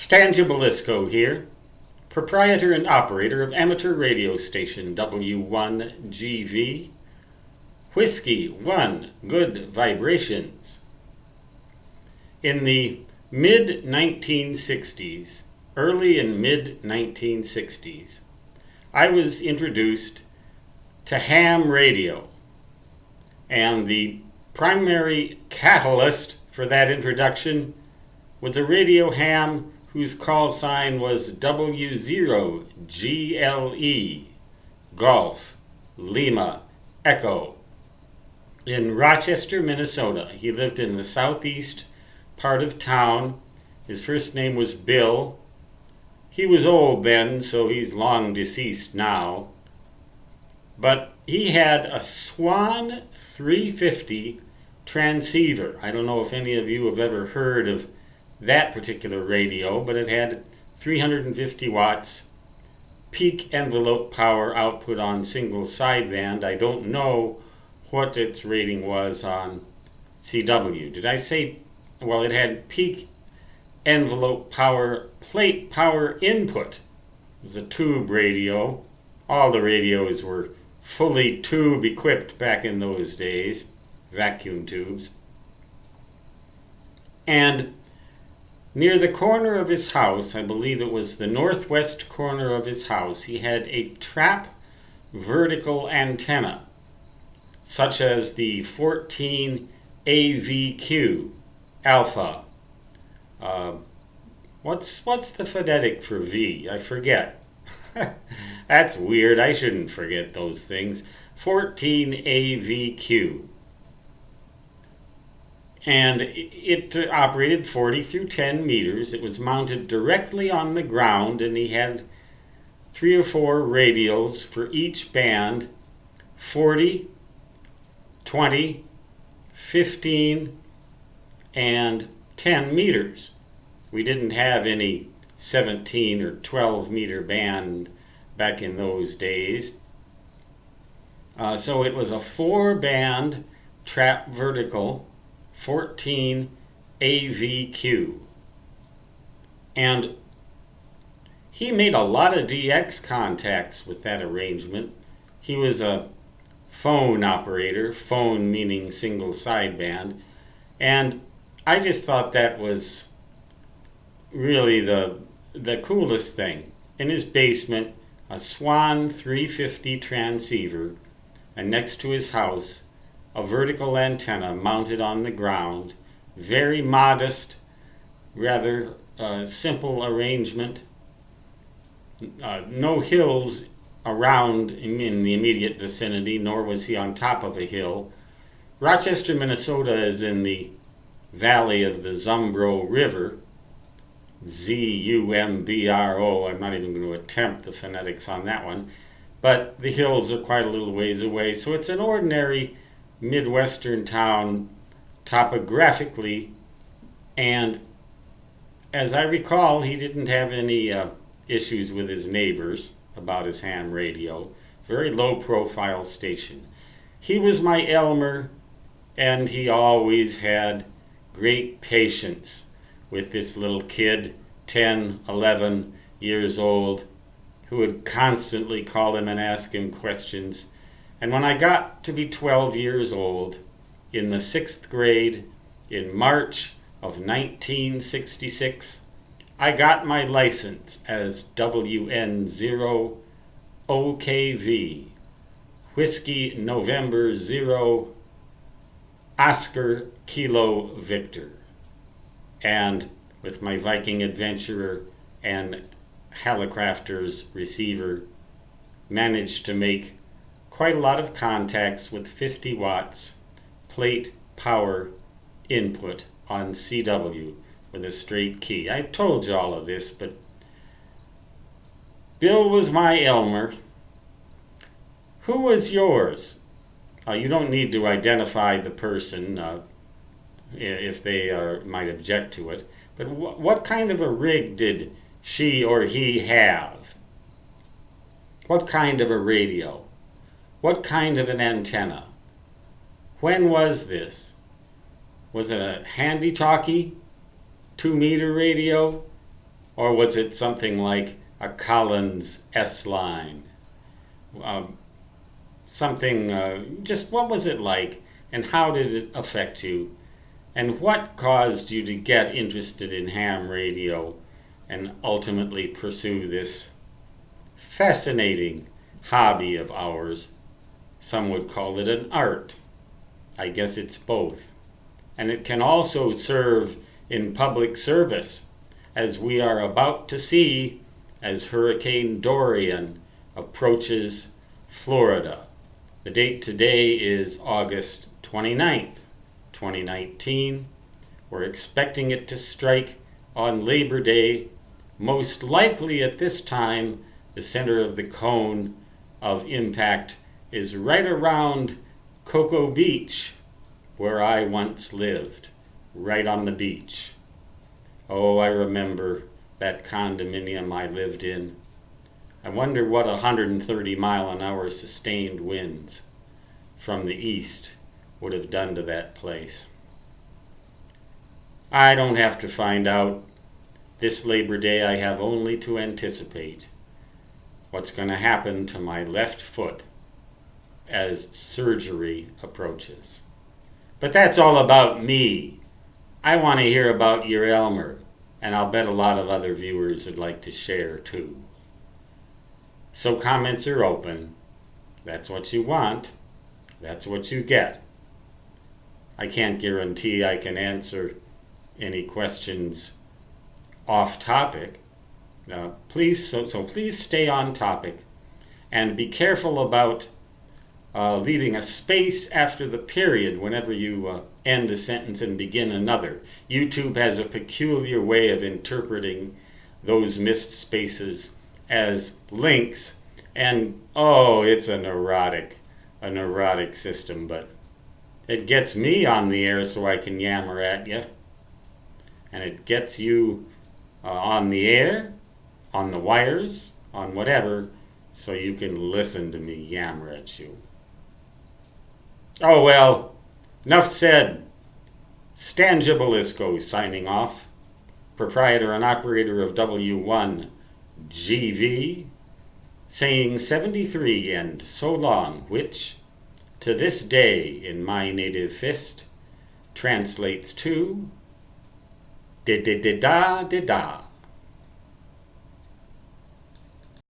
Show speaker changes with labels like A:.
A: Stan Gibilisco here, proprietor and operator of amateur radio station W1GV, Whiskey 1 Good Vibrations. In the mid-1960s, early and mid-1960s, I was introduced to ham radio, and the primary catalyst for that introduction was a radio ham whose call sign was W0GLE, Golf, Lima, Echo. In Rochester, Minnesota. He lived in the southeast part of town. His first name was Bill. He was old then, so he's long deceased now. But he had a Swan 350 transceiver. I don't know if any of you have ever heard of that particular radio, but it had 350 watts peak envelope power output on single sideband. I don't know what its rating was on CW. Did I say, well, it had peak envelope power plate power input. It was a tube radio. All the radios were fully tube equipped back in those days, vacuum tubes. And near the corner of his house, I believe it was the northwest corner of his house, he had a trap vertical antenna, such as the 14 AVQ alpha. What's the phonetic for V? I forget. That's weird. I shouldn't forget those things. 14 AVQ. And it operated 40 through 10 meters. It was mounted directly on the ground, and he had 3 or 4 radios for each band: 40, 20, 15, and 10 meters. We didn't have any 17 or 12 meter band back in those days. So it was a 4-band trap vertical 14 AVQ. And he made a lot of DX contacts with that arrangement. He was a phone operator, phone meaning single sideband, and I just thought that was really the coolest thing. In his basement, a Swan 350 transceiver, and next to his house, a vertical antenna mounted on the ground. Very modest, rather simple arrangement. No hills around in the immediate vicinity, nor was he on top of a hill. Rochester, Minnesota is in the valley of the Zumbro River, Zumbro. I'm not even going to attempt the phonetics on that one, but the hills are quite a little ways away, so it's an ordinary Midwestern town topographically, and as I recall, he didn't have any issues with his neighbors about his ham radio. Very low profile station. He was my Elmer, and he always had great patience with this little kid, 10, 11 years old, who would constantly call him and ask him questions. And when I got to be 12 years old, in the 6th grade, in March of 1966, I got my license as WN0OKV, Whiskey November 0, Oscar Kilo Victor. And with my Viking Adventurer and Hallicrafters receiver, managed to make quite a lot of contacts with 50 watts plate power input on CW with a straight key. I've told you all of this, but Bill was my Elmer. Who was yours? You don't need to identify the person if they might object to it, but what kind of a rig did she or he have? What kind of a radio? What kind of an antenna? When was this? Was it a handy-talkie 2-meter radio? Or was it something like a Collins S line? Just what was it like, and how did it affect you? And what caused you to get interested in ham radio and ultimately pursue this fascinating hobby of ours? Some would call it an art. I guess it's both. And it can also serve in public service, as we are about to see as Hurricane Dorian approaches Florida. The date today is August 29th, 2019. We're expecting it to strike on Labor Day. Most likely at this time, the center of the cone of impact is right around Cocoa Beach, where I once lived, right on the beach. Oh, I remember that condominium I lived in. I wonder what 130-mile-an-hour sustained winds from the east would have done to that place. I don't have to find out. This Labor Day I have only to anticipate what's going to happen to my left foot as surgery approaches. But that's all about me. I want to hear about your Elmer, and I'll bet a lot of other viewers would like to share too. So comments are open. That's what you want. That's what you get. I can't guarantee I can answer any questions off topic. Please stay on topic, and be careful about leaving a space after the period whenever you end a sentence and begin another. YouTube has a peculiar way of interpreting those missed spaces as links, and it's a neurotic system, but it gets me on the air so I can yammer at you, and it gets you on the air, on the wires, on whatever, so you can listen to me yammer at you. Oh well, enough said. Stan Gibilisco signing off, proprietor and operator of W1GV, saying 73 and so long, which, to this day in my native fist, translates to da-da-da-da-da-da.